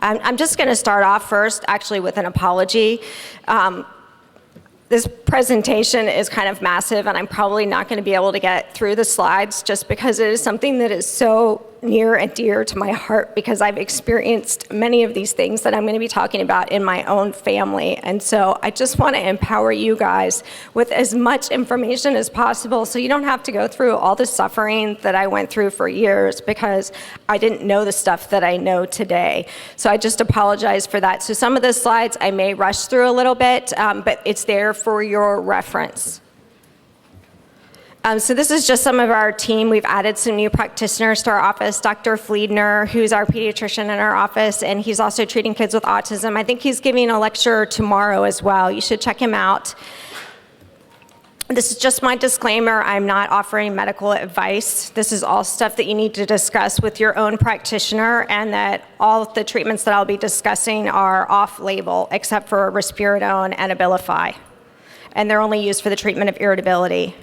I'm just going to start off first, actually, with an apology. This presentation is kind of massive, and I'm probably not going to be able to get through the slides just because it is something that is so near and dear to my heart, because I've experienced many of these things that I'm going to be talking about in my own family. And so I just want to empower you guys with as much information as possible so you don't have to go through all the suffering that I went through for years because I didn't know the stuff that I know today. So I just apologize for that. So some of the slides I may rush through a little bit, but it's there for your reference. So this is just some of our team. We've added some new practitioners to our office. Dr. Fliedner, who's our pediatrician in our office, and he's also treating kids with autism. I think he's giving a lecture tomorrow as well. You should check him out. This is just my disclaimer. I'm not offering medical advice. This is all stuff that you need to discuss with your own practitioner, and that all of the treatments that I'll be discussing are off-label, except for risperidone and Abilify. And they're only used for the treatment of irritability.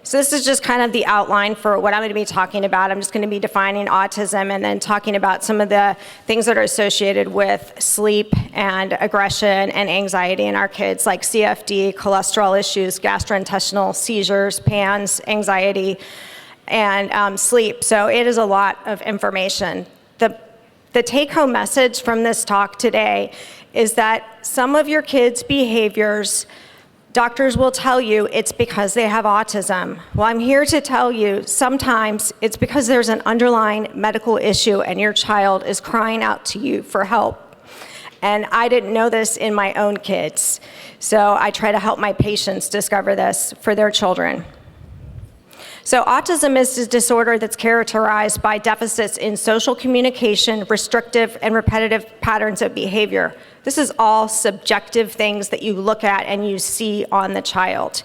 So this is just kind of the outline for what I'm going to be talking about. I'm just going to be defining autism and then talking about some of the things that are associated with sleep and aggression and anxiety in our kids, like CFD, cholesterol issues, gastrointestinal, seizures, PANDAS, anxiety, and sleep. So it is a lot of information. The take-home message from this talk today is that some of your kids' behaviors, doctors will tell you it's because they have autism. Well, I'm here to tell you sometimes it's because there's an underlying medical issue and your child is crying out to you for help. And I didn't know this in my own kids. So I try to help my patients discover this for their children. So autism is a disorder that's characterized by deficits in social communication, restrictive and repetitive patterns of behavior. This is all subjective things that you look at and you see on the child.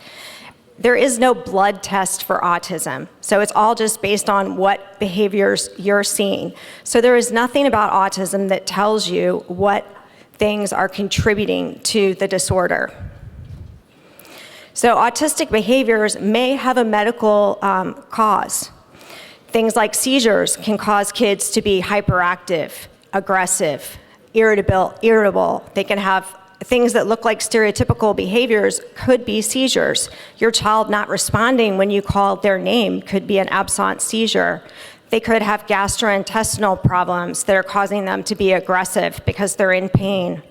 There is no blood test for autism, so it's all just based on what behaviors you're seeing. So there is nothing about autism that tells you what things are contributing to the disorder. So autistic behaviors may have a medical cause. Things like seizures can cause kids to be hyperactive, aggressive, irritable. They can have things that look like stereotypical behaviors, could be seizures. Your child not responding when you call their name could be an absent seizure. They could have gastrointestinal problems that are causing them to be aggressive because they're in pain.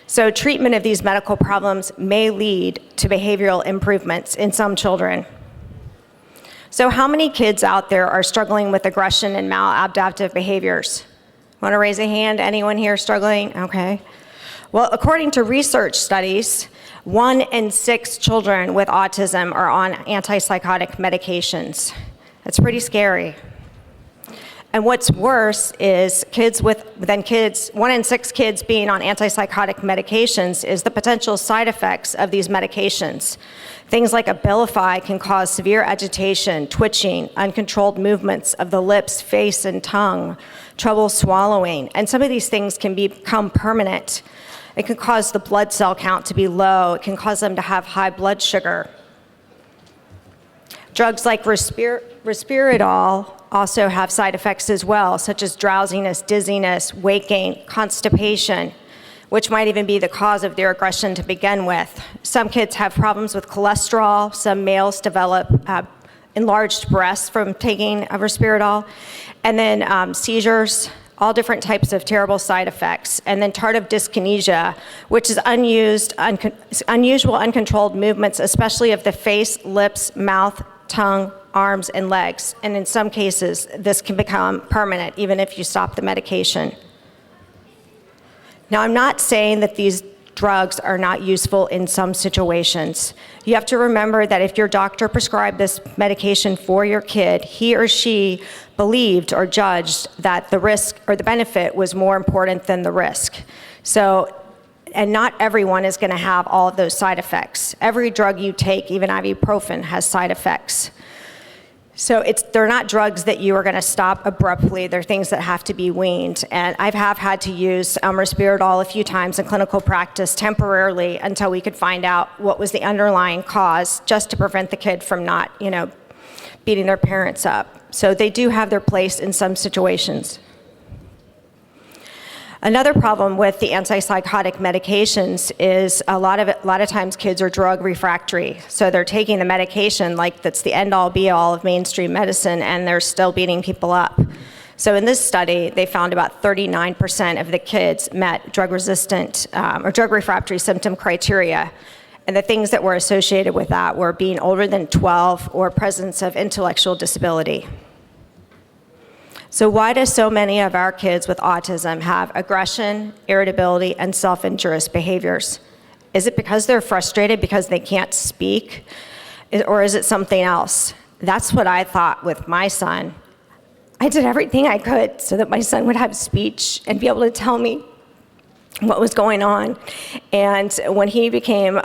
So treatment of these medical problems may lead to behavioral improvements in some children. So how many kids out there are struggling with aggression and maladaptive behaviors? Want to raise a hand? Anyone here struggling? Okay. Well, according to research studies, 1 in 6 children with autism are on antipsychotic medications. That's pretty scary. And what's worse is 1 in 6 kids being on antipsychotic medications is the potential side effects of these medications. Things like Abilify can cause severe agitation, twitching, uncontrolled movements of the lips, face, and tongue, trouble swallowing, and some of these things can become permanent. It can cause the blood cell count to be low. It can cause them to have high blood sugar. Drugs like risperidol also have side effects as well, such as drowsiness, dizziness, weight gain, constipation, which might even be the cause of their aggression to begin with. Some kids have problems with cholesterol. Some males develop enlarged breasts from taking risperidol. And then seizures, all different types of terrible side effects. And then tardive dyskinesia, which is unusual, uncontrolled movements, especially of the face, lips, mouth, tongue, arms, and legs. And in some cases, this can become permanent, even if you stop the medication. Now, I'm not saying that these drugs are not useful in some situations. You have to remember that if your doctor prescribed this medication for your kid, he or she believed or judged that the risk or the benefit was more important than the risk. So, and not everyone is going to have all of those side effects. Every drug you take, even ibuprofen, has side effects. So they're not drugs that you are going to stop abruptly. They're things that have to be weaned. And I have had to use risperidol a few times in clinical practice temporarily until we could find out what was the underlying cause, just to prevent the kid from not, beating their parents up. So they do have their place in some situations. Another problem with the antipsychotic medications is a lot of times kids are drug refractory. So they're taking the medication like that's the end-all be-all of mainstream medicine, and they're still beating people up. So in this study, they found about 39% of the kids met drug-resistant or drug-refractory symptom criteria. And the things that were associated with that were being older than 12 or presence of intellectual disability. So why do so many of our kids with autism have aggression, irritability, and self-injurious behaviors? Is it because they're frustrated because they can't speak? Or is it something else? That's what I thought with my son. I did everything I could so that my son would have speech and be able to tell me what was going on. And when he became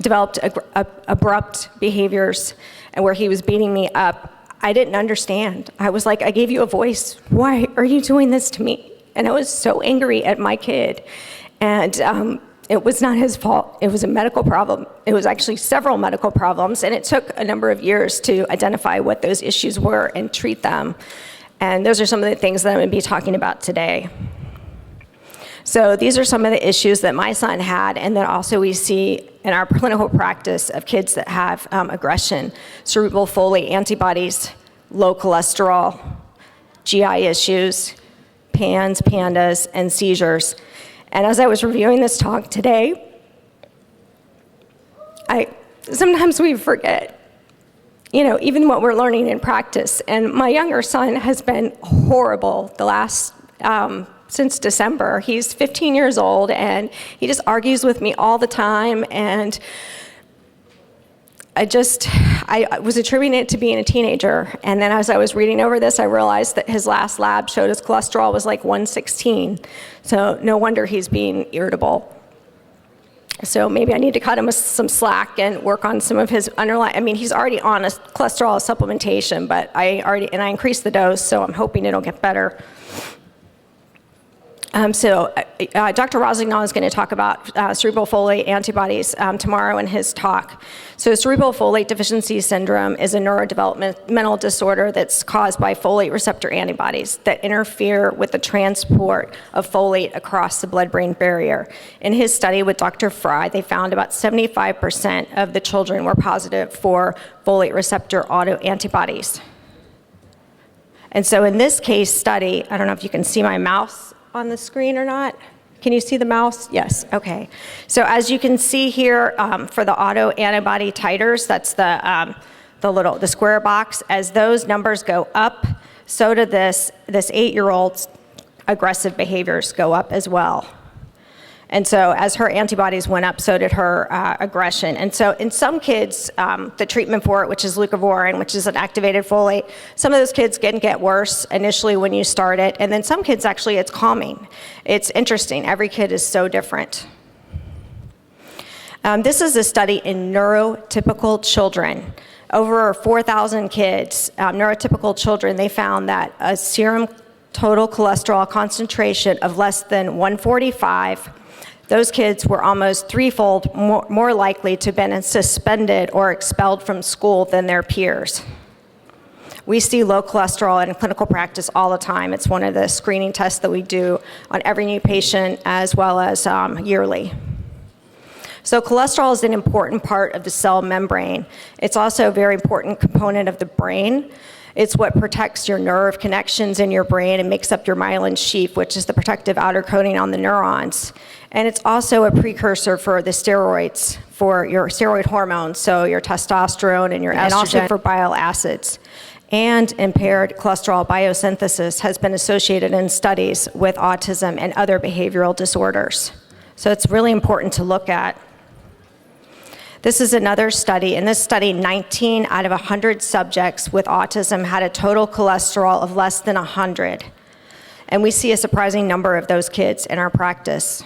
developed abrupt behaviors and where he was beating me up, I didn't understand. I was like, I gave you a voice. Why are you doing this to me? And I was so angry at my kid. And it was not his fault. It was a medical problem. It was actually several medical problems. And it took a number of years to identify what those issues were and treat them. And those are some of the things that I'm going to be talking about today. So these are some of the issues that my son had, and then also we see in our clinical practice of kids that have aggression, cerebral folate antibodies, low cholesterol, GI issues, PANS, PANDAS, and seizures. And as I was reviewing this talk today, sometimes we forget, even what we're learning in practice. And my younger son has been horrible the last since December. He's 15 years old, and he just argues with me all the time, and I was attributing it to being a teenager, and then as I was reading over this, I realized that his last lab showed his cholesterol was like 116, so no wonder he's being irritable. So maybe I need to cut him some slack and work on some of his underlying, he's already on a cholesterol supplementation, but I increased the dose, so I'm hoping it'll get better. Dr. Rossignol is going to talk about cerebral folate antibodies tomorrow in his talk. So cerebral folate deficiency syndrome is a neurodevelopmental disorder that's caused by folate receptor antibodies that interfere with the transport of folate across the blood-brain barrier. In his study with Dr. Fry, they found about 75% of the children were positive for folate receptor autoantibodies. And so in this case study, I don't know if you can see my mouse on the screen or not. Can you see the mouse? Yes, okay. So as you can see here, for the autoantibody titers, that's the square box, as those numbers go up, so do this 8-year-old's aggressive behaviors go up as well. And so as her antibodies went up, so did her aggression. And so in some kids, the treatment for it, which is leucovorin, which is an activated folate, some of those kids can get worse initially when you start it. And then some kids, actually, it's calming. It's interesting. Every kid is so different. This is a study in neurotypical children. Over 4,000 kids, neurotypical children, they found that a serum total cholesterol concentration of less than 145, those kids were almost threefold more likely to have been suspended or expelled from school than their peers. We see low cholesterol in clinical practice all the time. It's one of the screening tests that we do on every new patient as well as yearly. So cholesterol is an important part of the cell membrane. It's also a very important component of the brain. It's what protects your nerve connections in your brain and makes up your myelin sheath, which is the protective outer coating on the neurons. And it's also a precursor for the steroids, for your steroid hormones, so your testosterone and your estrogen, and also for bile acids. And impaired cholesterol biosynthesis has been associated in studies with autism and other behavioral disorders. So it's really important to look at. This is another study. In this study, 19 out of 100 subjects with autism had a total cholesterol of less than 100. And we see a surprising number of those kids in our practice.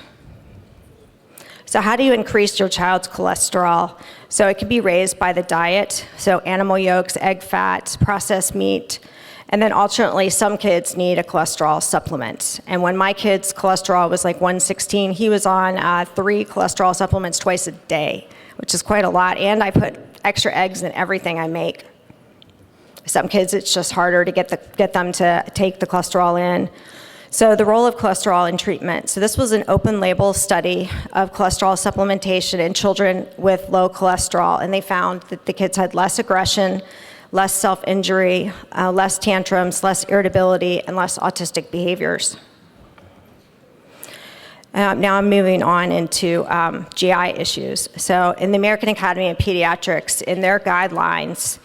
So how do you increase your child's cholesterol? So it can be raised by the diet, so animal yolks, egg fat, processed meat, and then alternately some kids need a cholesterol supplement. And when my kid's cholesterol was like 116, he was on 3 cholesterol supplements twice a day, which is quite a lot, and I put extra eggs in everything I make. Some kids, it's just harder to get them to take the cholesterol in. So the role of cholesterol in treatment. So this was an open label study of cholesterol supplementation in children with low cholesterol, and they found that the kids had less aggression, less self-injury, less tantrums, less irritability, and less autistic behaviors. Now I'm moving on into GI issues. So in the American Academy of Pediatrics, in their guidelines,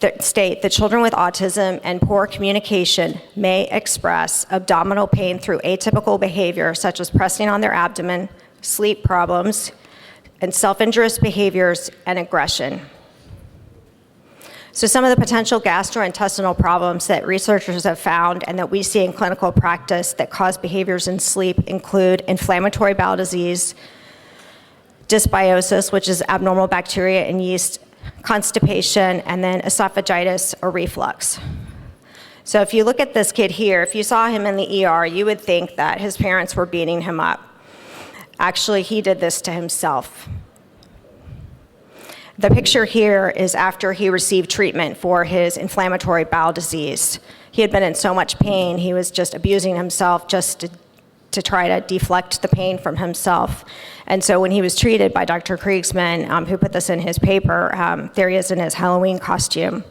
that state that children with autism and poor communication may express abdominal pain through atypical behavior, such as pressing on their abdomen, sleep problems, and self-injurious behaviors and aggression. So some of the potential gastrointestinal problems that researchers have found and that we see in clinical practice that cause behaviors in sleep include inflammatory bowel disease, dysbiosis, which is abnormal bacteria and yeast, constipation, and then esophagitis or reflux. So if you look at this kid here, if you saw him in the ER, you would think that his parents were beating him up. Actually, he did this to himself. The picture here is after he received treatment for his inflammatory bowel disease. He had been in so much pain, he was just abusing himself just to try to deflect the pain from himself. And so when he was treated by Dr. Kriegsman, who put this in his paper, there he is in his Halloween costume.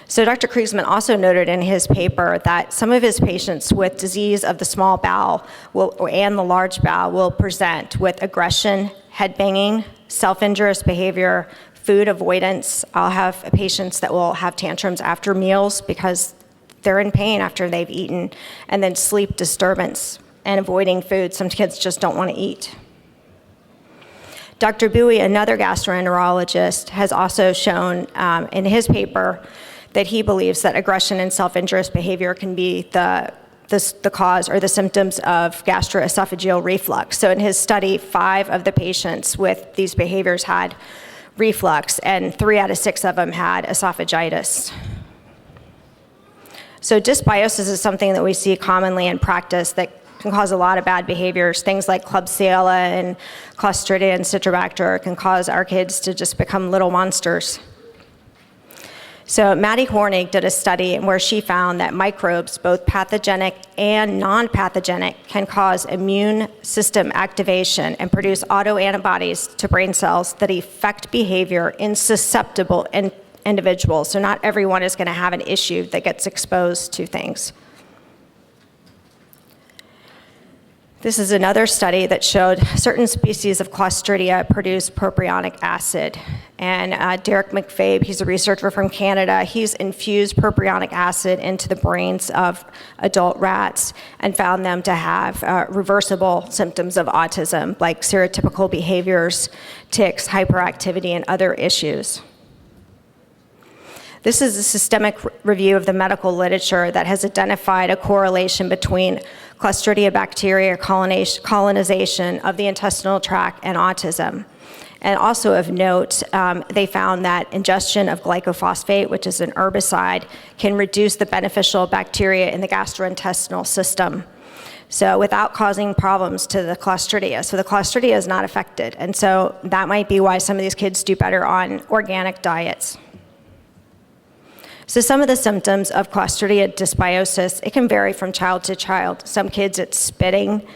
So Dr. Kriegsman also noted in his paper that some of his patients with disease of the small bowel and the large bowel will present with aggression, head banging, self-injurious behavior, food avoidance. I'll have patients that will have tantrums after meals because they're in pain after they've eaten, and then sleep disturbance and avoiding food. Some kids just don't want to eat. Dr. Bowie, another gastroenterologist, has also shown in his paper that he believes that aggression and self-injurious behavior can be the cause or the symptoms of gastroesophageal reflux. So in his study, 5 of the patients with these behaviors had reflux, and 3 out of 6 of them had esophagitis. So dysbiosis is something that we see commonly in practice that can cause a lot of bad behaviors. Things like Klebsiella and Clostridia and Citrobacter can cause our kids to just become little monsters. So Maddie Hornig did a study where she found that microbes, both pathogenic and non-pathogenic, can cause immune system activation and produce autoantibodies to brain cells that affect behavior in susceptible individuals. So not everyone is going to have an issue that gets exposed to things. This is another study that showed certain species of Clostridia produce propionic acid. And Derek McFabe, he's a researcher from Canada, he's infused propionic acid into the brains of adult rats and found them to have reversible symptoms of autism, like stereotypical behaviors, tics, hyperactivity, and other issues. This is a systemic review of the medical literature that has identified a correlation between Clostridia bacteria colonization of the intestinal tract and autism. And also of note, they found that ingestion of glycophosphate, which is an herbicide, can reduce the beneficial bacteria in the gastrointestinal system. So without causing problems to the Clostridia. So the Clostridia is not affected. And so that might be why some of these kids do better on organic diets. So some of the symptoms of Clostridia dysbiosis, it can vary from child to child. Some kids, it's spitting,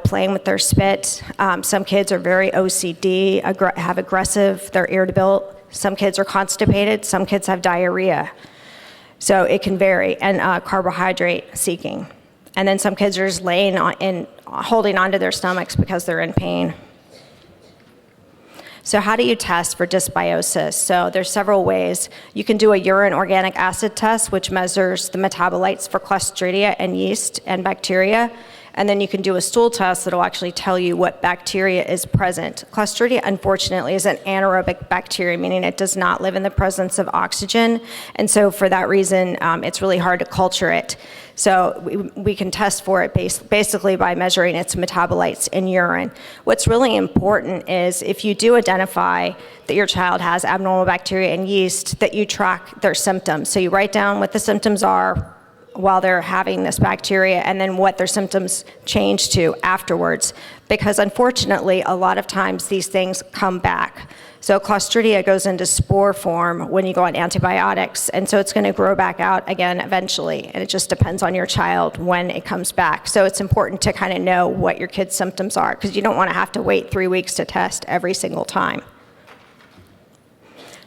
playing with their spit. Some kids are very OCD, have aggressive, they're irritable. Some kids are constipated, some kids have diarrhea. So it can vary, and carbohydrate seeking. And then some kids are just laying on and holding onto their stomachs because they're in pain. So how do you test for dysbiosis? So there's several ways. You can do a urine organic acid test, which measures the metabolites for Clostridia and yeast and bacteria. And then you can do a stool test that'll actually tell you what bacteria is present. Clostridia, unfortunately, is an anaerobic bacteria, meaning it does not live in the presence of oxygen. And so for that reason, it's really hard to culture it. So we can test for it basically by measuring its metabolites in urine. What's really important is if you do identify that your child has abnormal bacteria and yeast, that you track their symptoms. So you write down what the symptoms are while they're having this bacteria, and then what their symptoms change to afterwards. Because unfortunately, a lot of times these things come back. So Clostridia goes into spore form when you go on antibiotics, and so it's going to grow back out again eventually, and it just depends on your child when it comes back. So it's important to kind of know what your kid's symptoms are, because you don't want to have to wait 3 weeks to test every single time.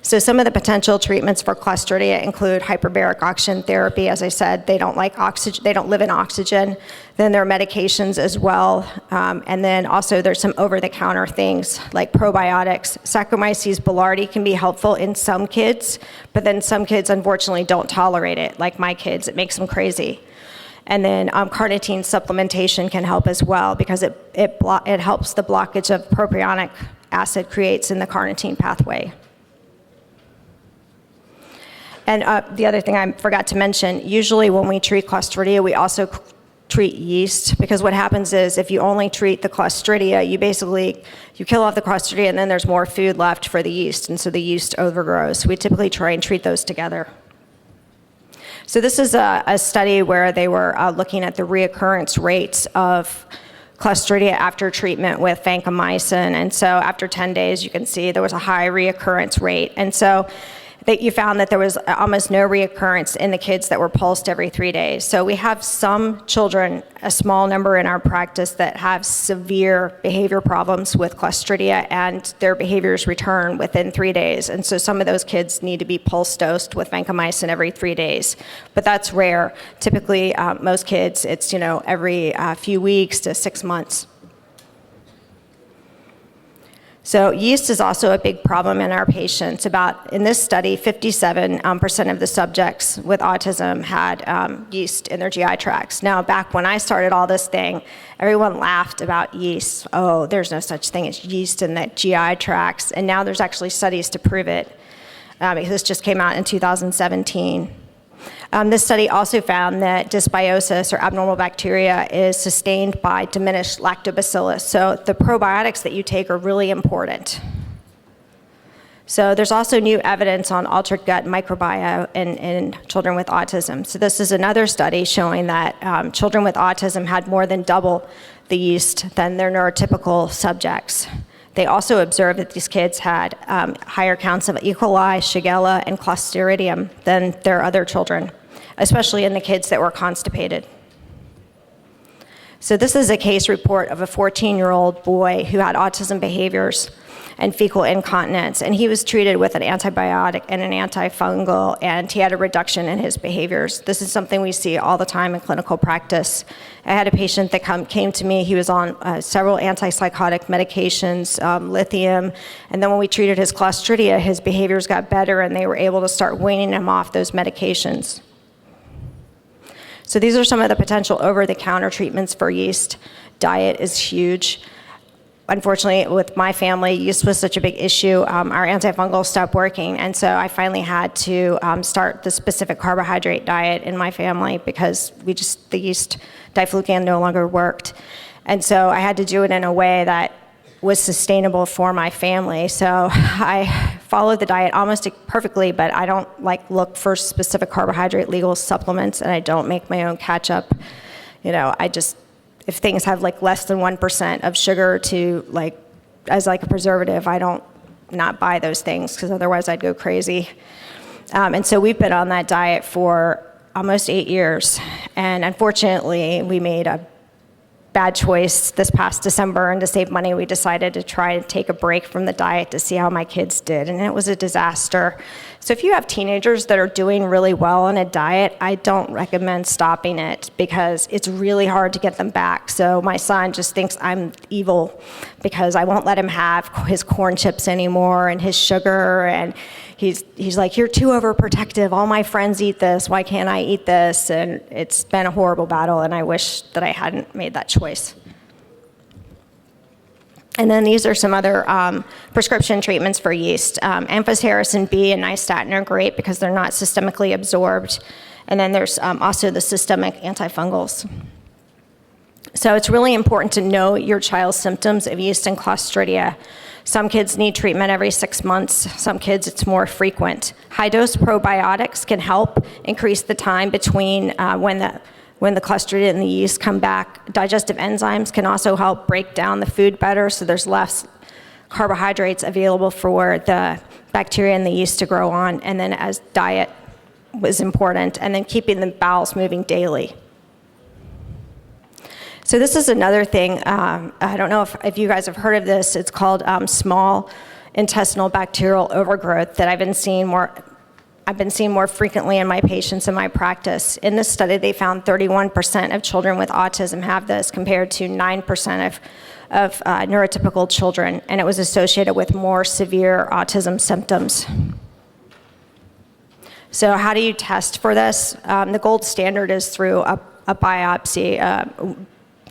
So some of the potential treatments for Clostridia include hyperbaric oxygen therapy. As I said, they don't like oxygen, they don't live in oxygen. Then there are medications as well. And then also there's some over-the-counter things like probiotics. Saccharomyces boulardii can be helpful in some kids, but then some kids unfortunately don't tolerate it, like my kids. It makes them crazy. And then carnitine supplementation can help as well, because it helps the blockage of propionic acid creates in the carnitine pathway. And the other thing I forgot to mention, usually when we treat Clostridia, we also treat yeast, because what happens is if you only treat the Clostridia, you kill off the Clostridia and then there's more food left for the yeast, and so the yeast overgrows. So we typically try and treat those together. So this is a study where they were looking at the reoccurrence rates of Clostridia after treatment with vancomycin, and so after 10 days you can see there was a high reoccurrence rate. And so that you found that there was almost no reoccurrence in the kids that were pulsed every 3 days. So we have some children, a small number in our practice, that have severe behavior problems with Clostridia, and their behaviors return within 3 days. And so some of those kids need to be pulse dosed with vancomycin every 3 days. But that's rare. Typically, most kids, it's every few weeks to 6 months. So yeast is also a big problem in our patients. In this study, 57% of the subjects with autism had yeast in their GI tracts. Now, back when I started all this thing, everyone laughed about yeast. Oh, there's no such thing as yeast in the GI tracts. And now there's actually studies to prove it, because this just came out in 2017. This study also found that dysbiosis, or abnormal bacteria, is sustained by diminished lactobacillus. So the probiotics that you take are really important. So there's also new evidence on altered gut microbiome in children with autism. So this is another study showing that children with autism had more than double the yeast than their neurotypical subjects. They also observed that these kids had higher counts of E. coli, Shigella, and Clostridium than their other children, especially in the kids that were constipated. So this is a case report of a 14-year-old boy who had autism behaviors and fecal incontinence, and he was treated with an antibiotic and an antifungal, and he had a reduction in his behaviors. This is something we see all the time in clinical practice. I had a patient that came to me. He was on several antipsychotic medications, lithium, and then when we treated his Clostridia, his behaviors got better, and they were able to start weaning him off those medications. So these are some of the potential over-the-counter treatments for yeast. Diet is huge. Unfortunately, with my family, yeast was such a big issue, our antifungal stopped working, and so I finally had to start the specific carbohydrate diet in my family, because the yeast diflucan no longer worked. And so I had to do it in a way that was sustainable for my family. So I followed the diet almost perfectly, but I don't look for specific carbohydrate legal supplements, and I don't make my own ketchup. If things have less than 1% of sugar as a preservative, I don't not buy those things, because otherwise I'd go crazy. And so we've been on that diet for almost 8 years. And unfortunately, we made a bad choice this past December, and to save money, we decided to try and take a break from the diet to see how my kids did, and it was a disaster. So if you have teenagers that are doing really well on a diet, I don't recommend stopping it, because it's really hard to get them back. So my son just thinks I'm evil because I won't let him have his corn chips anymore and his sugar, and he's like, "You're too overprotective. All my friends eat this. Why can't I eat this?" And it's been a horrible battle, and I wish that I hadn't made that choice. And then these are some other prescription treatments for yeast. Amphotericin B and nystatin are great because they're not systemically absorbed. And then there's also the systemic antifungals. So it's really important to know your child's symptoms of yeast and Clostridia. Some kids need treatment every 6 months. Some kids, it's more frequent. High-dose probiotics can help increase the time between when the Clostridia and the yeast come back. Digestive enzymes can also help break down the food better, so there's less carbohydrates available for the bacteria and the yeast to grow on, and then as diet was important, and then keeping the bowels moving daily. So this is another thing, I don't know if you guys have heard of this, it's called small intestinal bacterial overgrowth that I've been seeing more frequently in my patients in my practice. In this study, they found 31% of children with autism have this compared to 9% of neurotypical children, and it was associated with more severe autism symptoms. So how do you test for this? The gold standard is through a biopsy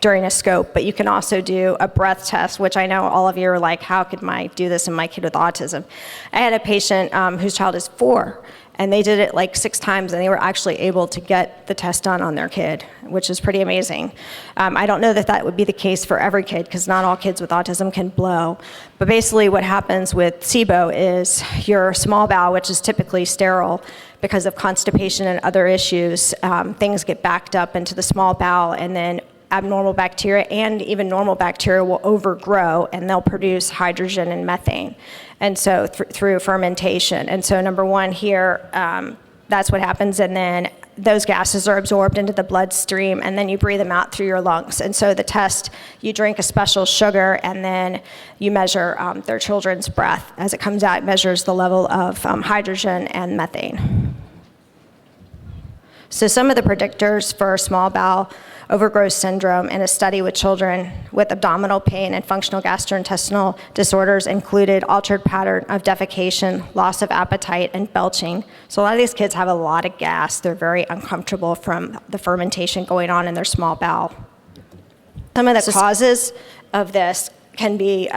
during a scope, but you can also do a breath test, which I know all of you are like, how could I do this in my kid with autism? I had a patient whose child is 4, and they did it like 6 times, and they were actually able to get the test done on their kid, which is pretty amazing. I don't know that would be the case for every kid, because not all kids with autism can blow. But basically what happens with SIBO is your small bowel, which is typically sterile because of constipation and other issues, things get backed up into the small bowel, and then abnormal bacteria and even normal bacteria will overgrow, and they'll produce hydrogen and methane, and so through fermentation. And so number one here, that's what happens, and then those gases are absorbed into the bloodstream, and then you breathe them out through your lungs. And so the test, you drink a special sugar, and then you measure their children's breath. As it comes out, it measures the level of hydrogen and methane. So some of the predictors for small bowel overgrowth syndrome in a study with children with abdominal pain and functional gastrointestinal disorders included altered pattern of defecation, loss of appetite, and belching. So a lot of these kids have a lot of gas. They're very uncomfortable from the fermentation going on in their small bowel. Some of the causes of this can be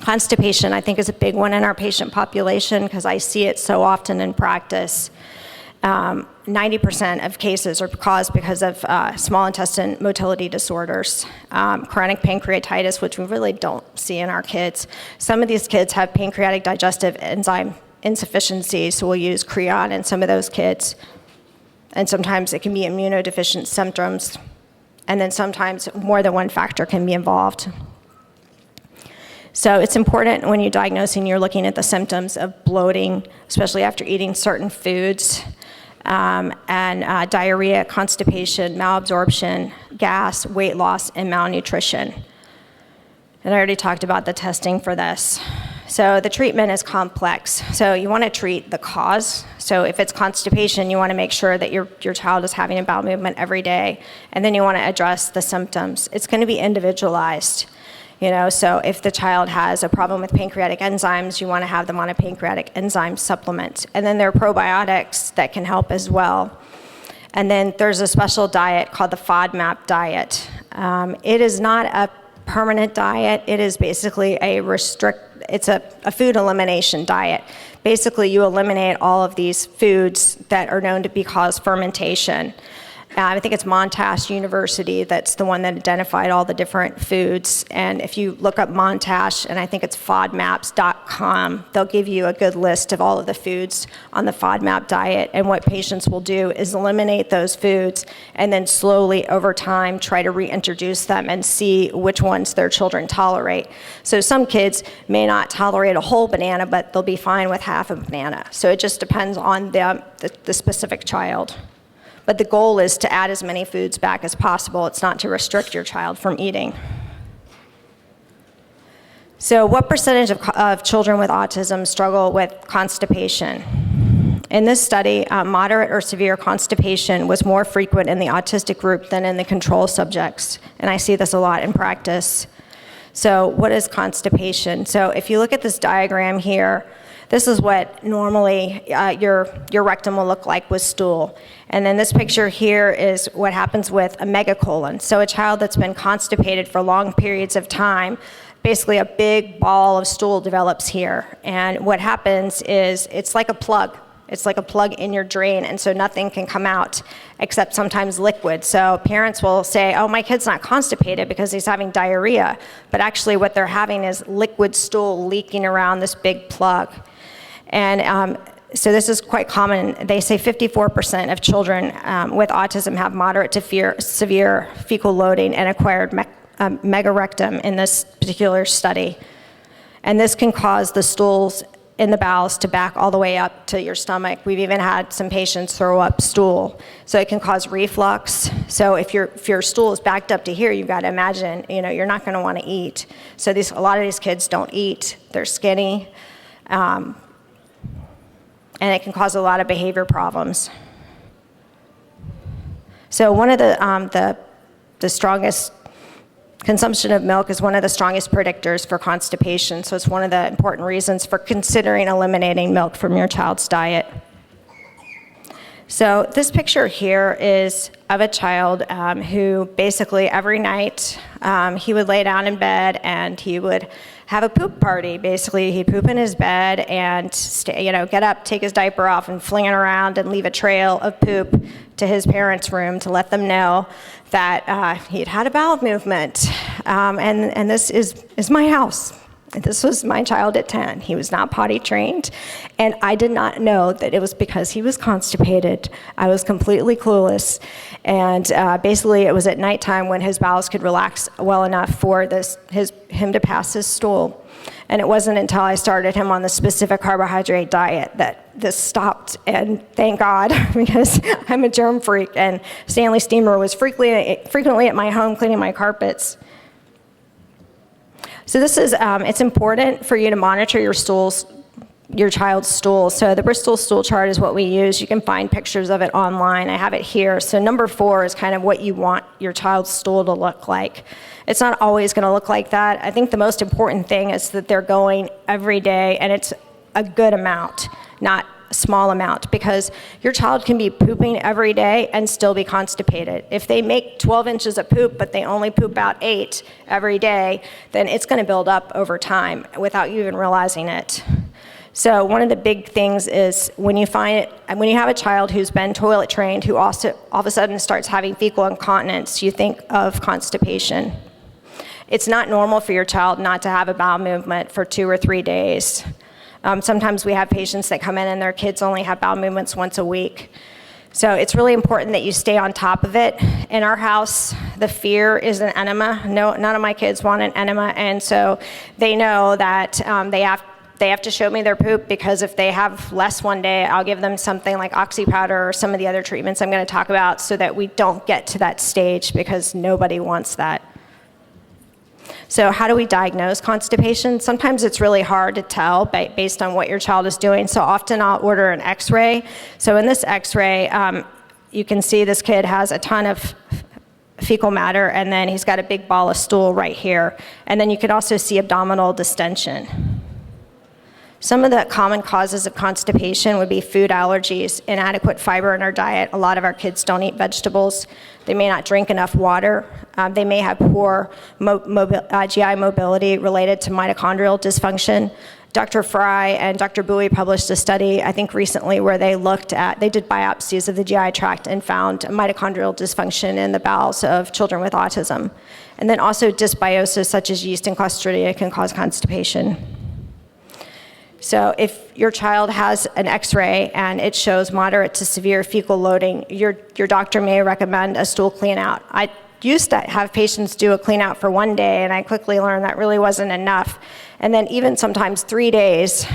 constipation, I think, is a big one in our patient population because I see it so often in practice. 90% of cases are caused because of small intestine motility disorders, chronic pancreatitis, which we really don't see in our kids. Some of these kids have pancreatic digestive enzyme insufficiency, so we'll use Creon in some of those kids. And sometimes it can be immunodeficient symptoms, and then sometimes more than one factor can be involved. So it's important when you're diagnosing, you're looking at the symptoms of bloating, especially after eating certain foods, and diarrhea, constipation, malabsorption, gas, weight loss, and malnutrition. And I already talked about the testing for this. So the treatment is complex. So you want to treat the cause. So if it's constipation, you want to make sure that your child is having a bowel movement every day, and then you want to address the symptoms. It's going to be individualized. So if the child has a problem with pancreatic enzymes, you want to have them on a pancreatic enzyme supplement. And then there are probiotics that can help as well. And then there's a special diet called the FODMAP diet. It is not a permanent diet. It is basically it's a food elimination diet. Basically, you eliminate all of these foods that are known to cause fermentation. I think it's Monash University that's the one that identified all the different foods. And if you look up Monash, and I think it's FODMAPs.com, they'll give you a good list of all of the foods on the FODMAP diet. And what patients will do is eliminate those foods and then slowly over time try to reintroduce them and see which ones their children tolerate. So some kids may not tolerate a whole banana, but they'll be fine with half a banana. So it just depends on the specific child. But the goal is to add as many foods back as possible. It's not to restrict your child from eating. So what percentage of children with autism struggle with constipation? In this study, moderate or severe constipation was more frequent in the autistic group than in the control subjects. And I see this a lot in practice. So what is constipation? So if you look at this diagram here, this is what normally your rectum will look like with stool. And then this picture here is what happens with a megacolon. So a child that's been constipated for long periods of time, basically a big ball of stool develops here. And what happens is it's like a plug. It's like a plug in your drain, and so nothing can come out except sometimes liquid. So parents will say, oh, my kid's not constipated because he's having diarrhea. But actually what they're having is liquid stool leaking around this big plug. And so this is quite common. They say 54% of children with autism have moderate to severe fecal loading and acquired megarectum in this particular study. And this can cause the stools in the bowels to back all the way up to your stomach. We've even had some patients throw up stool. So it can cause reflux. So if your stool is backed up to here, you've got to imagine, you're not going to want to eat. So a lot of these kids don't eat. They're skinny. And it can cause a lot of behavior problems. So one of the strongest consumption of milk is one of the strongest predictors for constipation, so it's one of the important reasons for considering eliminating milk from your child's diet. So this picture here is of a child who basically every night he would lay down in bed and he would have a poop party. Basically, he'd poop in his bed and get up, take his diaper off, and fling it around and leave a trail of poop to his parents' room to let them know that he'd had a bowel movement. And this is my house. This was my child at 10. He was not potty trained, and I did not know that it was because he was constipated. I was completely clueless, and basically it was at nighttime when his bowels could relax well enough for him to pass his stool. And it wasn't until I started him on the specific carbohydrate diet that this stopped, and thank God, because I'm a germ freak, and Stanley Steamer was frequently at my home cleaning my carpets. So this is, it's important for you to monitor your child's stools. So the Bristol stool chart is what we use. You can find pictures of it online. I have it here. So number 4 is kind of what you want your child's stool to look like. It's not always going to look like that. I think the most important thing is that they're going every day, and it's a good amount, not a small amount, because your child can be pooping every day and still be constipated. If they make 12 inches of poop, but they only poop out 8 every day, then it's going to build up over time without you even realizing it. So one of the big things is when you have a child who's been toilet trained, who also all of a sudden starts having fecal incontinence, you think of constipation. It's not normal for your child not to have a bowel movement for 2 or 3 days. Sometimes we have patients that come in and their kids only have bowel movements once a week. So it's really important that you stay on top of it. In our house, the fear is an enema. No, none of my kids want an enema, and so they know that they have to show me their poop, because if they have less one day, I'll give them something like oxy powder or some of the other treatments I'm going to talk about, so that we don't get to that stage, because nobody wants that. So how do we diagnose constipation? Sometimes it's really hard to tell based on what your child is doing. So often I'll order an x-ray. So in this x-ray, you can see this kid has a ton of fecal matter, and then he's got a big ball of stool right here. And then you can also see abdominal distension. Some of the common causes of constipation would be food allergies, inadequate fiber in our diet. A lot of our kids don't eat vegetables. They may not drink enough water. They may have poor GI mobility related to mitochondrial dysfunction. Dr. Fry and Dr. Bowie published a study, I think recently, where they did biopsies of the GI tract and found mitochondrial dysfunction in the bowels of children with autism. And then also dysbiosis, such as yeast and Clostridia, can cause constipation. So if your child has an x-ray and it shows moderate to severe fecal loading, your doctor may recommend a stool clean out. I used to have patients do a clean out for 1 day, and I quickly learned that really wasn't enough. And then even sometimes 3 days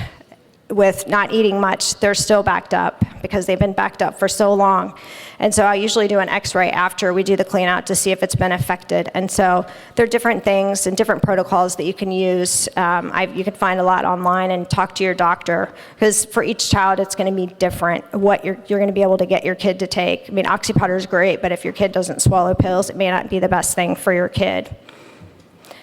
with not eating much, they're still backed up because they've been backed up for so long. And so I usually do an x-ray after we do the clean out to see if it's been affected. And so there are different things and different protocols that you can use. You can find a lot online and talk to your doctor, because for each child it's going to be different what you're going to be able to get your kid to take. I mean, oxy powder is great, but if your kid doesn't swallow pills, it may not be the best thing for your kid.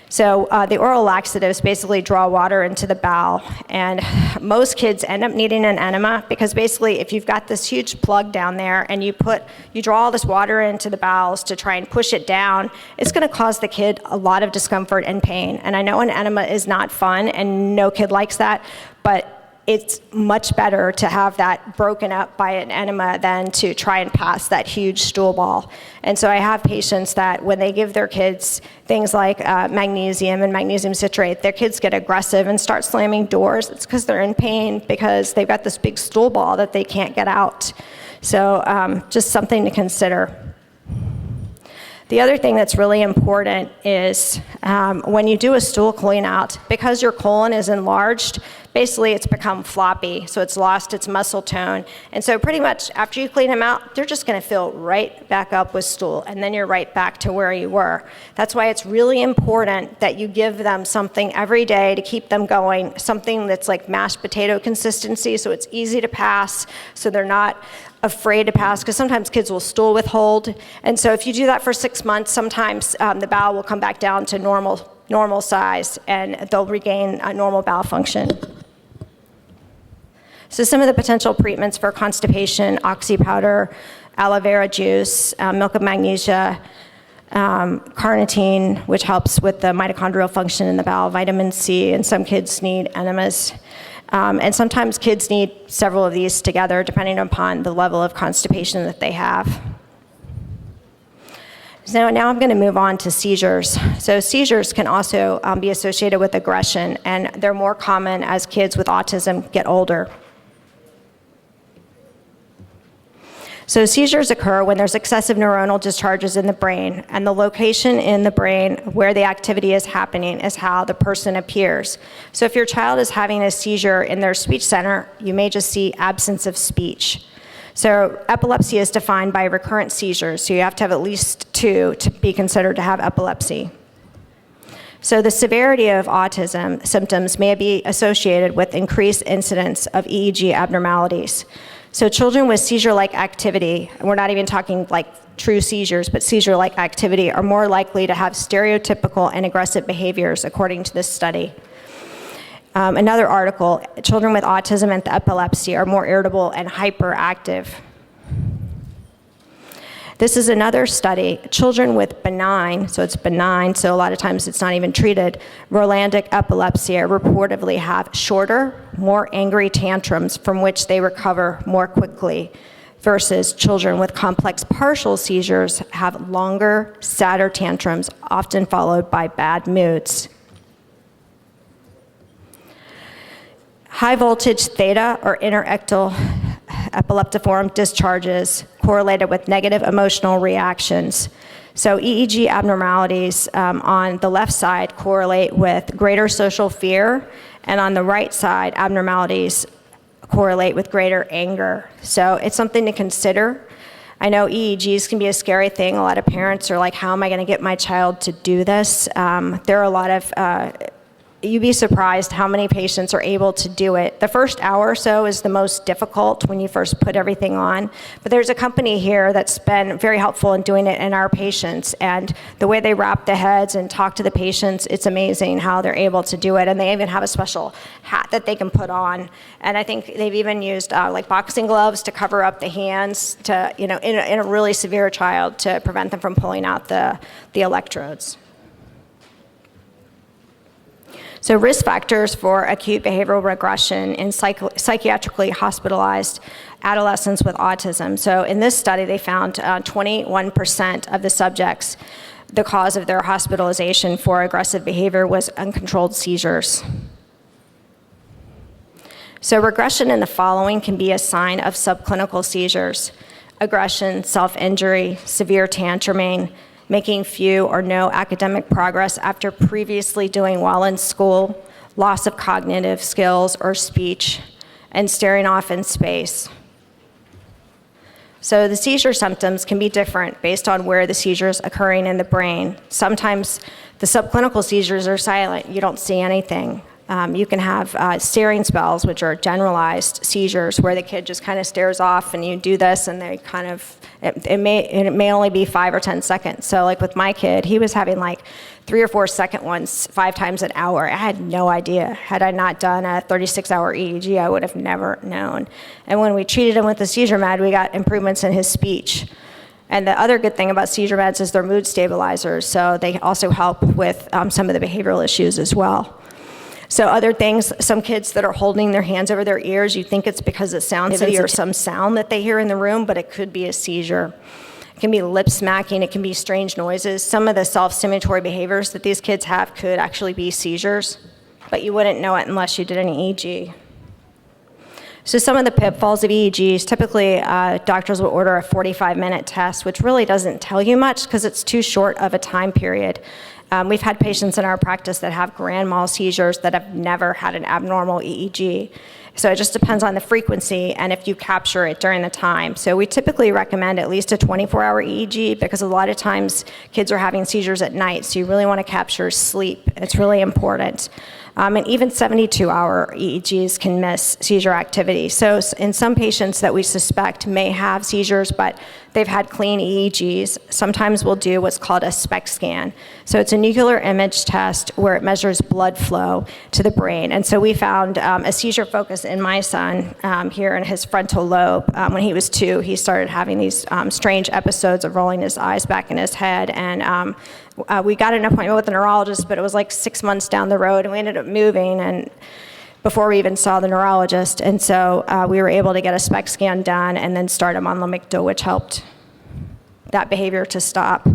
So the oral laxatives basically draw water into the bowel, and most kids end up needing an enema, because basically if you've got this huge plug down there and you draw all this water into the bowels to try and push it down, it's going to cause the kid a lot of discomfort and pain. And I know an enema is not fun, and no kid likes that, but it's much better to have that broken up by an enema than to try and pass that huge stool ball. And so I have patients that when they give their kids things like magnesium and magnesium citrate, their kids get aggressive and start slamming doors. It's because they're in pain, because they've got this big stool ball that they can't get out. So just something to consider. The other thing that's really important is when you do a stool clean out, because your colon is enlarged, basically it's become floppy, so it's lost its muscle tone. And so pretty much after you clean them out, they're just gonna fill right back up with stool, and then you're right back to where you were. That's why it's really important that you give them something every day to keep them going, something that's like mashed potato consistency, so it's easy to pass, so they're not afraid to pass, because sometimes kids will stool withhold. And so if you do that for 6 months, sometimes the bowel will come back down to normal size, and they'll regain a normal bowel function. So some of the potential treatments for constipation: oxy powder, aloe vera juice, milk of magnesia, carnitine, which helps with the mitochondrial function in the bowel, vitamin C, and some kids need enemas. And sometimes kids need several of these together, depending upon the level of constipation that they have. So now I'm going to move on to seizures. So seizures can also be associated with aggression, and they're more common as kids with autism get older. So seizures occur when there's excessive neuronal discharges in the brain, and the location in the brain where the activity is happening is how the person appears. So if your child is having a seizure in their speech center, you may just see absence of speech. So epilepsy is defined by recurrent seizures, so you have to have at least 2 to be considered to have epilepsy. So the severity of autism symptoms may be associated with increased incidence of EEG abnormalities. So children with seizure-like activity, and we're not even talking like true seizures, but seizure-like activity, are more likely to have stereotypical and aggressive behaviors, according to this study. Another article: children with autism and epilepsy are more irritable and hyperactive. This is another study. Children with benign, so it's benign, so a lot of times it's not even treated, Rolandic epilepsy reportedly have shorter, more angry tantrums from which they recover more quickly, versus children with complex partial seizures have longer, sadder tantrums, often followed by bad moods. High voltage theta or interictal epileptiform discharges correlated with negative emotional reactions. So EEG abnormalities on the left side correlate with greater social fear, and on the right side, abnormalities correlate with greater anger. So it's something to consider. I know EEGs can be a scary thing. A lot of parents are like, how am I going to get my child to do this? There are a lot of you'd be surprised how many patients are able to do it. The first hour or so is the most difficult when you first put everything on. But there's a company here that's been very helpful in doing it in our patients. And the way they wrap the heads and talk to the patients, it's amazing how they're able to do it. And they even have a special hat that they can put on. And I think they've even used like boxing gloves to cover up the hands to, in a really severe child, to prevent them from pulling out the electrodes. So risk factors for acute behavioral regression in psychiatrically hospitalized adolescents with autism. So in this study, they found 21% of the subjects, the cause of their hospitalization for aggressive behavior was uncontrolled seizures. So regression in the following can be a sign of subclinical seizures: aggression, self-injury, severe tantruming, making few or no academic progress after previously doing well in school, loss of cognitive skills or speech, and staring off in space. So the seizure symptoms can be different based on where the seizure is occurring in the brain. Sometimes the subclinical seizures are silent. You don't see anything. You can have staring spells, which are generalized seizures, where the kid just kind of stares off, and you do this, and they kind of, it may only be 5 or 10 seconds. So like with my kid, he was having like 3 or 4 second ones 5 times an hour. I had no idea. Had I not done a 36-hour EEG, I would have never known. And when we treated him with the seizure med, we got improvements in his speech. And the other good thing about seizure meds is they're mood stabilizers, so they also help with some of the behavioral issues as well. So other things, some kids that are holding their hands over their ears, you think it's because it sounds or some sound that they hear in the room, but it could be a seizure. It can be lip smacking, it can be strange noises. Some of the self-stimulatory behaviors that these kids have could actually be seizures, but you wouldn't know it unless you did an EEG. So some of the pitfalls of EEGs, typically doctors will order a 45-minute test, which really doesn't tell you much because it's too short of a time period. We've had patients in our practice that have grand mal seizures that have never had an abnormal EEG. So it just depends on the frequency and if you capture it during the time. So we typically recommend at least a 24-hour EEG because a lot of times kids are having seizures at night, so you really want to capture sleep. It's really important. And even 72-hour EEGs can miss seizure activity. So in some patients that we suspect may have seizures, but they've had clean EEGs, sometimes we'll do what's called a SPECT scan. So it's a nuclear image test where it measures blood flow to the brain. And so we found a seizure focus in my son here in his frontal lobe. When he was 2, he started having these strange episodes of rolling his eyes back in his head. And we got an appointment with a neurologist, but it was like 6 months down the road, and we ended up moving and before we even saw the neurologist. And so we were able to get a SPECT scan done and then start him on Lamictal, which helped that behavior to stop.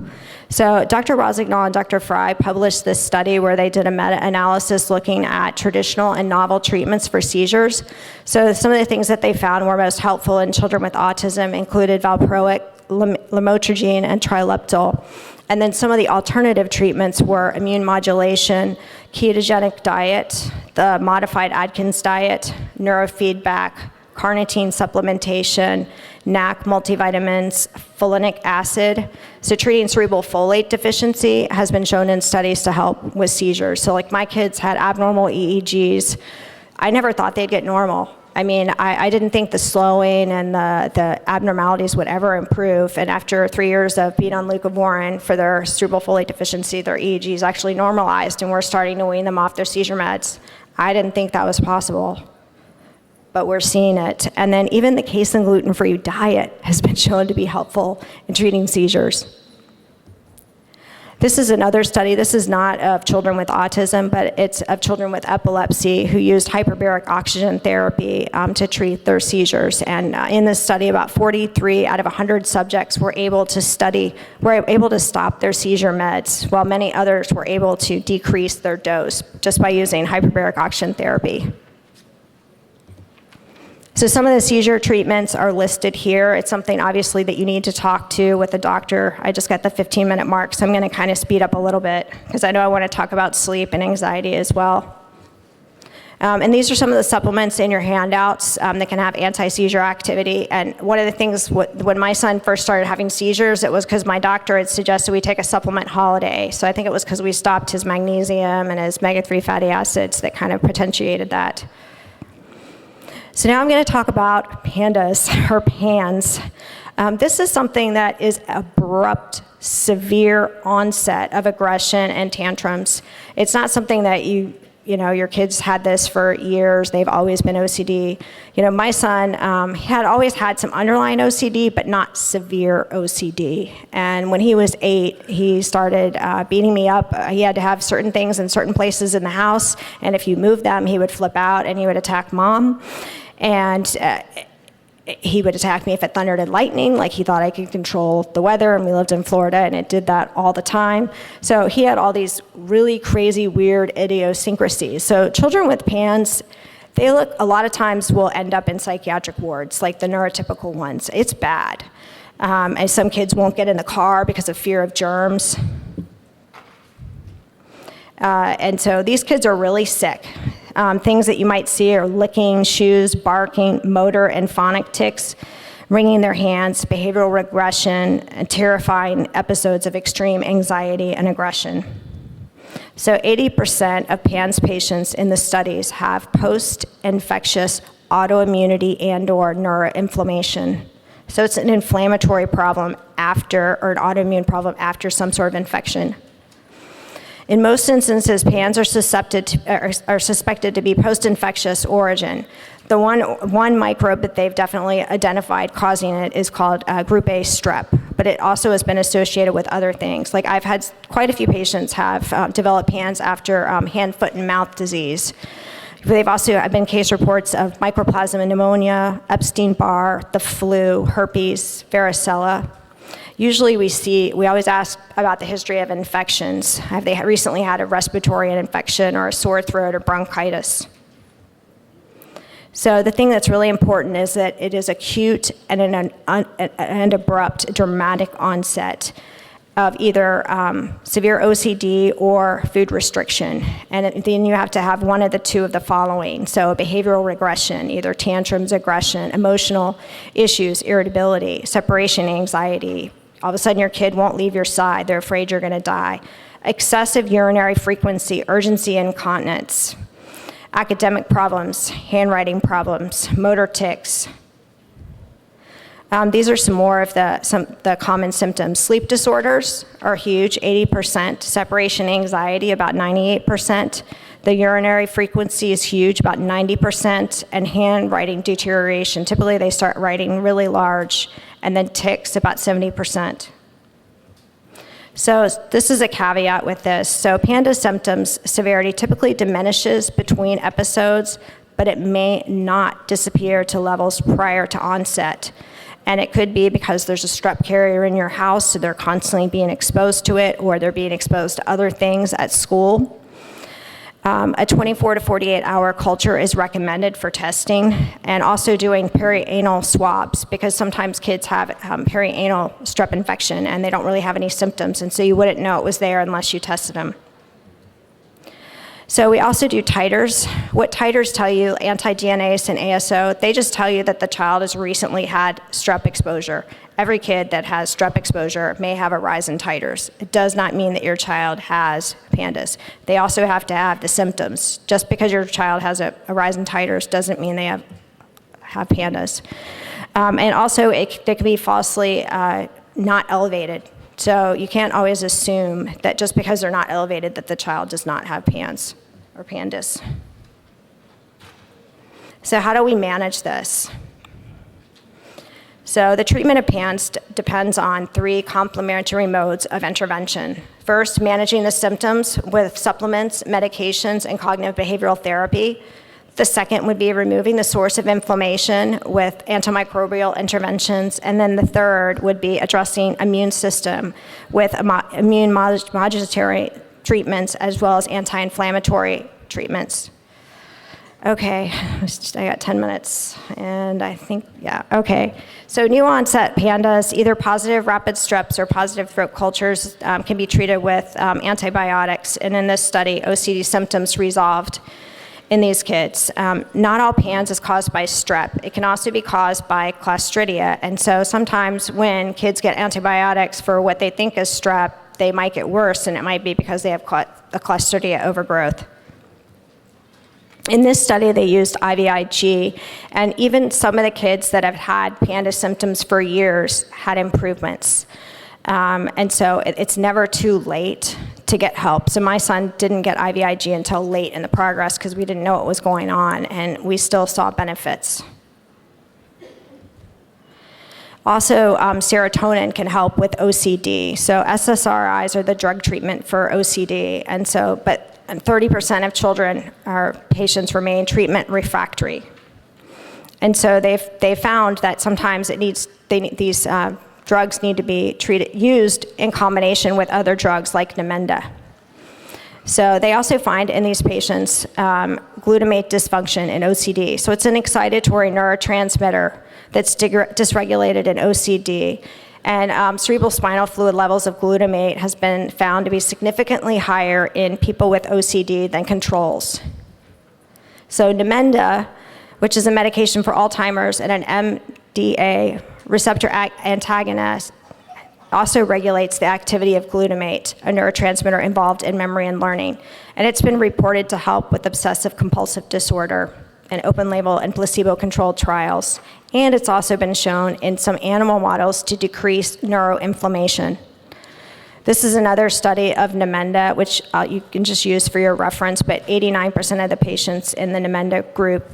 So Dr. Rossignol and Dr. Fry published this study where they did a meta-analysis looking at traditional and novel treatments for seizures. So some of the things that they found were most helpful in children with autism included valproic, lamotrigine, and trileptal. And then some of the alternative treatments were immune modulation, ketogenic diet, the modified Atkins diet, neurofeedback, carnitine supplementation, NAC multivitamins, folinic acid. So treating cerebral folate deficiency has been shown in studies to help with seizures. So like my kids had abnormal EEGs. I never thought they'd get normal. I mean, I didn't think the slowing and the abnormalities would ever improve. And after 3 years of being on leucovorin for their cerebral folate deficiency, their EEGs actually normalized, and we're starting to wean them off their seizure meds. I didn't think that was possible, but we're seeing it. And then even the casein gluten-free diet has been shown to be helpful in treating seizures. This is another study. This is not of children with autism, but it's of children with epilepsy who used hyperbaric oxygen therapy to treat their seizures. And in this study, about 43 out of 100 subjects were able to stop their seizure meds, while many others were able to decrease their dose just by using hyperbaric oxygen therapy. So some of the seizure treatments are listed here. It's something obviously that you need to talk to with a doctor. I just got the 15-minute mark, so I'm going to kind of speed up a little bit because I know I want to talk about sleep and anxiety as well. And these are some of the supplements in your handouts that can have anti-seizure activity. And one of the things, when my son first started having seizures, it was because my doctor had suggested we take a supplement holiday. So I think it was because we stopped his magnesium and his omega-3 fatty acids that kind of potentiated that. So now I'm going to talk about PANDAS, or PANS. This is something that is abrupt, severe onset of aggression and tantrums. It's not something that your kids had this for years. They've always been OCD. My son had always had some underlying OCD, but not severe OCD. And when he was 8, he started beating me up. He had to have certain things in certain places in the house, and if you moved them, he would flip out and he would attack Mom. And he would attack me if it thundered and lightning, like he thought I could control the weather, and we lived in Florida, and it did that all the time. So he had all these really crazy, weird idiosyncrasies. So children with PANS, a lot of times will end up in psychiatric wards, like the neurotypical ones. It's bad. And some kids won't get in the car because of fear of germs. And so these kids are really sick. Things that you might see are licking, shoes, barking, motor and phonic tics, wringing their hands, behavioral regression, and terrifying episodes of extreme anxiety and aggression. So 80% of PANS patients in the studies have post-infectious autoimmunity and/or neuroinflammation. So it's an inflammatory problem or an autoimmune problem after some sort of infection. In most instances, PANS are suspected to be post-infectious origin. The one microbe that they've definitely identified causing it is called group A strep, but it also has been associated with other things. Like I've had quite a few patients have developed PANS after hand, foot, and mouth disease. They've also been case reports of mycoplasma pneumonia, Epstein-Barr, the flu, herpes, varicella. Usually we always ask about the history of infections. Have they recently had a respiratory infection or a sore throat or bronchitis? So the thing that's really important is that it is acute and an abrupt, dramatic onset of either severe OCD or food restriction. And then you have to have one of the two of the following. So behavioral regression, either tantrums, aggression, emotional issues, irritability, separation anxiety. All of a sudden your kid won't leave your side. They're afraid you're going to die. Excessive urinary frequency, urgency, incontinence. Academic problems, handwriting problems, motor tics. These are some more of the common symptoms. Sleep disorders are huge, 80%. Separation anxiety, about 98%. The urinary frequency is huge, about 90%. And handwriting deterioration, typically they start writing really large. And then tics, about 70%. So this is a caveat with this. So PANDAS symptoms severity typically diminishes between episodes, but it may not disappear to levels prior to onset. And it could be because there's a strep carrier in your house, so they're constantly being exposed to it, or they're being exposed to other things at school. A 24 to 48 hour culture is recommended for testing, and also doing perianal swabs, because sometimes kids have perianal strep infection and they don't really have any symptoms, and so you wouldn't know it was there unless you tested them. So we also do titers. What titers tell you, anti-DNase and ASO, they just tell you that the child has recently had strep exposure. Every kid that has strep exposure may have a rise in titers. It does not mean that your child has PANDAS. They also have to have the symptoms. Just because your child has a rise in titers doesn't mean they have PANDAS. And also, they can be falsely not elevated. So you can't always assume that just because they're not elevated that the child does not have PANS or PANDAS. So how do we manage this? So the treatment of PANS depends on 3 complementary modes of intervention. First, managing the symptoms with supplements, medications, and cognitive behavioral therapy. The second would be removing the source of inflammation with antimicrobial interventions. And then the third would be addressing immune system with immune modulatory treatments as well as anti-inflammatory treatments. Okay, I got 10 minutes, and I think, yeah, okay. So new onset PANDAS, either positive rapid streps or positive throat cultures can be treated with antibiotics. And in this study, OCD symptoms resolved in these kids. Not all PANS is caused by strep. It can also be caused by Clostridia. And so sometimes when kids get antibiotics for what they think is strep, they might get worse, and it might be because they have a Clostridia overgrowth. In this study, they used IVIG, and even some of the kids that have had PANDAS symptoms for years had improvements. And so it's never too late to get help. So my son didn't get IVIG until late in the progress because we didn't know what was going on, and we still saw benefits. Also, serotonin can help with OCD. So SSRIs are the drug treatment for OCD, and so, but 30% of children or patients remain treatment refractory. And so they found that sometimes these drugs need to be used in combination with other drugs like Namenda. So they also find in these patients glutamate dysfunction in OCD. So it's an excitatory neurotransmitter that's dysregulated in OCD. And cerebral spinal fluid levels of glutamate has been found to be significantly higher in people with OCD than controls. So Namenda, which is a medication for Alzheimer's and an MDA receptor antagonist, also regulates the activity of glutamate, a neurotransmitter involved in memory and learning. And it's been reported to help with obsessive compulsive disorder in open label and placebo-controlled trials. And it's also been shown in some animal models to decrease neuroinflammation. This is another study of Namenda, which you can just use for your reference, but 89% of the patients in the Namenda group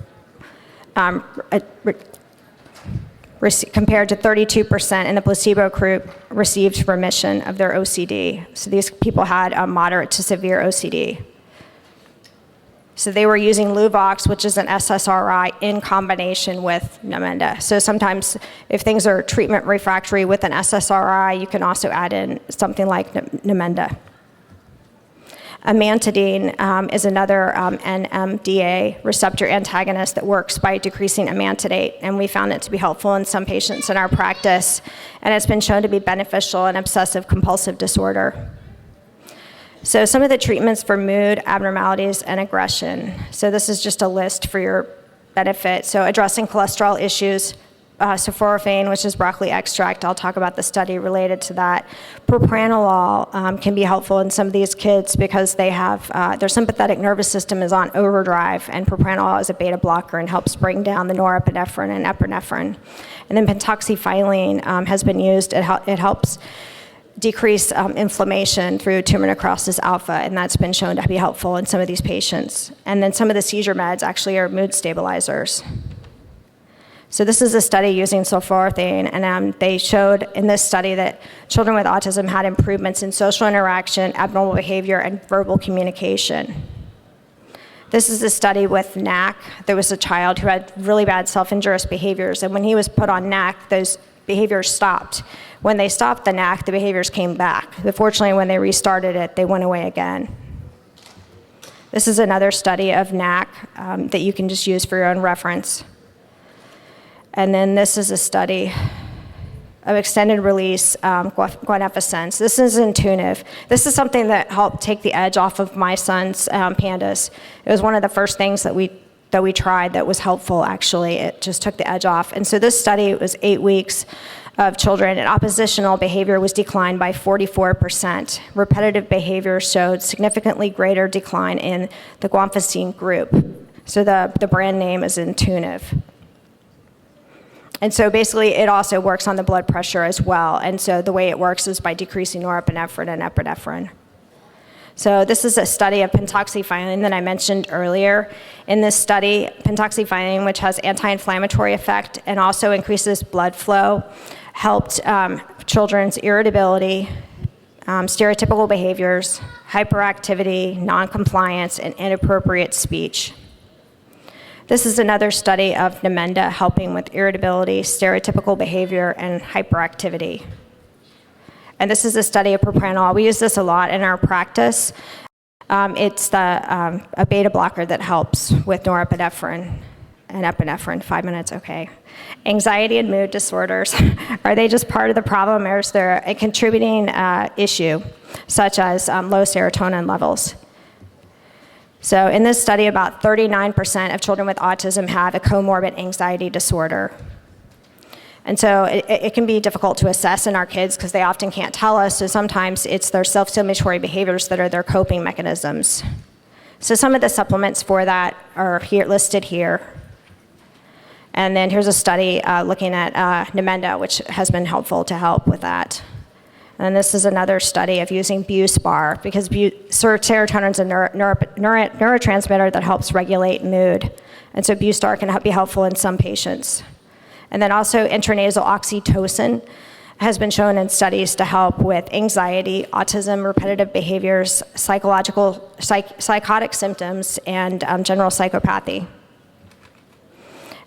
compared to 32% in the placebo group received remission of their OCD. So these people had moderate to severe OCD. So they were using Luvox, which is an SSRI, in combination with Namenda. So sometimes if things are treatment refractory with an SSRI, you can also add in something like Namenda. Amantadine is another NMDA receptor antagonist that works by decreasing amantadate, and we found it to be helpful in some patients in our practice, and it's been shown to be beneficial in obsessive compulsive disorder. So some of the treatments for mood abnormalities and aggression. So this is just a list for your benefit. So addressing cholesterol issues, sulforaphane, which is broccoli extract. I'll talk about the study related to that. Propranolol can be helpful in some of these kids because they have their sympathetic nervous system is on overdrive, and propranolol is a beta blocker and helps bring down the norepinephrine and epinephrine. And then pentoxifylline has been used. It helps decrease inflammation through tumor necrosis alpha, and that's been shown to be helpful in some of these patients. And then some of the seizure meds actually are mood stabilizers. So this is a study using sulforaphane, and they showed in this study that children with autism had improvements in social interaction, abnormal behavior, and verbal communication. This is a study with NAC. There was a child who had really bad self-injurious behaviors, and when he was put on NAC, those behaviors stopped. When they stopped the NAC, the behaviors came back. But fortunately, when they restarted it, they went away again. This is another study of NAC that you can just use for your own reference. And then this is a study of extended release guanefacine. This is Intuniv. This is something that helped take the edge off of my son's PANDAS. It was one of the first things that we tried that was helpful, actually. It just took the edge off. And so this study was 8 weeks of children, and oppositional behavior was declined by 44%. Repetitive behavior showed significantly greater decline in the guanfacine group. So the brand name is Intuniv. And so basically it also works on the blood pressure as well. And so the way it works is by decreasing norepinephrine and epinephrine. So this is a study of pentoxifylline that I mentioned earlier. In this study, pentoxifylline, which has anti-inflammatory effect and also increases blood flow, helped children's irritability, stereotypical behaviors, hyperactivity, non-compliance, and inappropriate speech. This is another study of Namenda helping with irritability, stereotypical behavior, and hyperactivity. And this is a study of propranolol. We use this a lot in our practice. It's a beta blocker that helps with norepinephrine and epinephrine. 5 minutes, okay. Anxiety and mood disorders. Are they just part of the problem, or is there a contributing issue, such as low serotonin levels? So in this study, about 39% of children with autism have a comorbid anxiety disorder. And so it can be difficult to assess in our kids because they often can't tell us, so sometimes it's their self-stimulatory behaviors that are their coping mechanisms. So some of the supplements for that are listed here. And then here's a study looking at Namenda, which has been helpful to help with that. And this is another study of using Buspar, because serotonin is a neurotransmitter that helps regulate mood. And so Bustar can be helpful in some patients. And then also intranasal oxytocin has been shown in studies to help with anxiety, autism, repetitive behaviors, psychotic symptoms, and general psychopathy.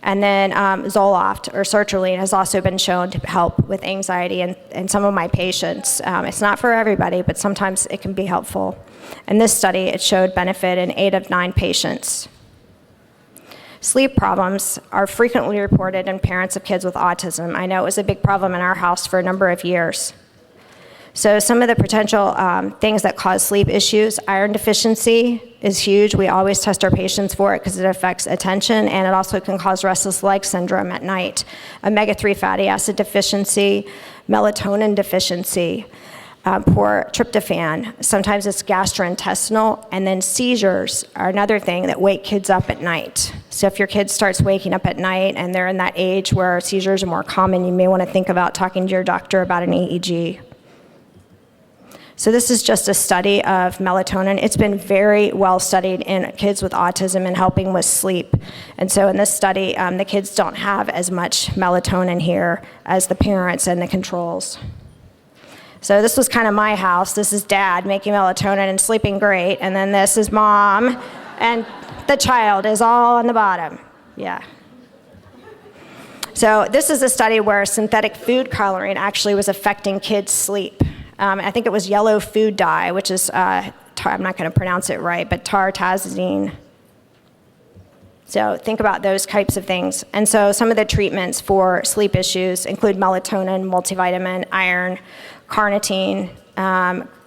And then Zoloft or sertraline has also been shown to help with anxiety in some of my patients. It's not for everybody, but sometimes it can be helpful. In this study, it showed benefit in 8 of 9 patients. Sleep problems are frequently reported in parents of kids with autism. I know it was a big problem in our house for a number of years. So some of the potential things that cause sleep issues, iron deficiency is huge. We always test our patients for it because it affects attention, and it also can cause restless leg syndrome at night. Omega-3 fatty acid deficiency, melatonin deficiency, poor tryptophan. Sometimes it's gastrointestinal, and then seizures are another thing that wake kids up at night. So if your kid starts waking up at night and they're in that age where seizures are more common, you may want to think about talking to your doctor about an EEG. So this is just a study of melatonin. It's been very well studied in kids with autism and helping with sleep. And so in this study, the kids don't have as much melatonin here as the parents and the controls. So this was kind of my house. This is dad making melatonin and sleeping great. And then this is mom, and the child is all on the bottom. Yeah. So this is a study where synthetic food coloring actually was affecting kids' sleep. I think it was yellow food dye, which is I'm not going to pronounce it right, but tartazine. So think about those types of things. And so some of the treatments for sleep issues include melatonin, multivitamin, iron, carnitine,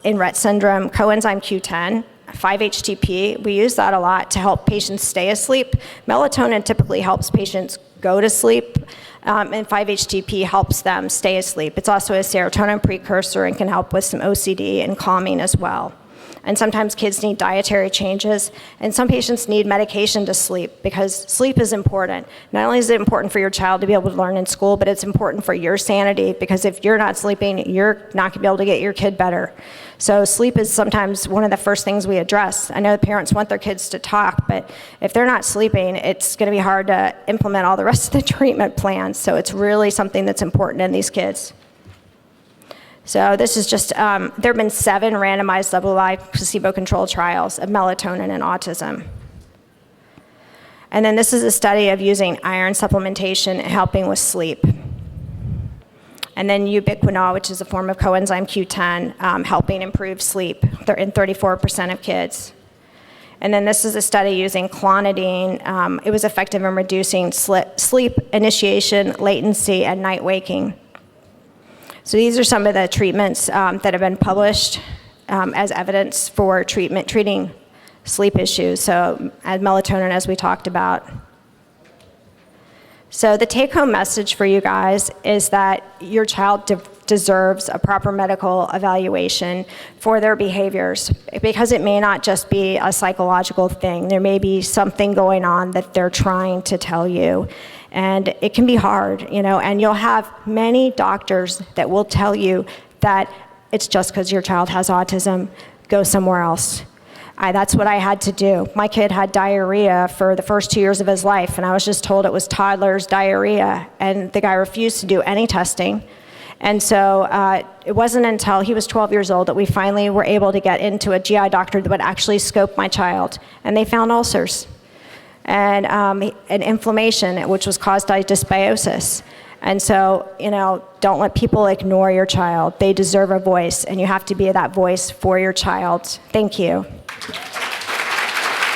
in Rett syndrome, coenzyme Q10, 5-HTP. We use that a lot to help patients stay asleep. Melatonin typically helps patients go to sleep, and 5-HTP helps them stay asleep. It's also a serotonin precursor and can help with some OCD and calming as well. And sometimes kids need dietary changes, and some patients need medication to sleep because sleep is important. Not only is it important for your child to be able to learn in school, but it's important for your sanity because if you're not sleeping, you're not going to be able to get your kid better. So sleep is sometimes one of the first things we address. I know the parents want their kids to talk, but if they're not sleeping, it's going to be hard to implement all the rest of the treatment plans. So it's really something that's important in these kids. So this is just, there have been 7 randomized double-blind placebo-controlled trials of melatonin and autism. And then this is a study of using iron supplementation and helping with sleep. And then ubiquinol, which is a form of coenzyme Q10, helping improve sleep in 34% of kids. And then this is a study using clonidine. It was effective in reducing sleep initiation, latency, and night waking. So these are some of the treatments that have been published as evidence for treating sleep issues. So melatonin, as we talked about. So the take-home message for you guys is that your child deserves a proper medical evaluation for their behaviors because it may not just be a psychological thing. There may be something going on that they're trying to tell you. And it can be hard, and you'll have many doctors that will tell you that it's just because your child has autism, go somewhere else. That's what I had to do. My kid had diarrhea for the first 2 years of his life, and I was just told it was toddler's diarrhea, and the guy refused to do any testing. And so it wasn't until he was 12 years old that we finally were able to get into a GI doctor that would actually scope my child, and they found ulcers and an inflammation, which was caused by dysbiosis. And so, don't let people ignore your child. They deserve a voice, and you have to be that voice for your child. Thank you.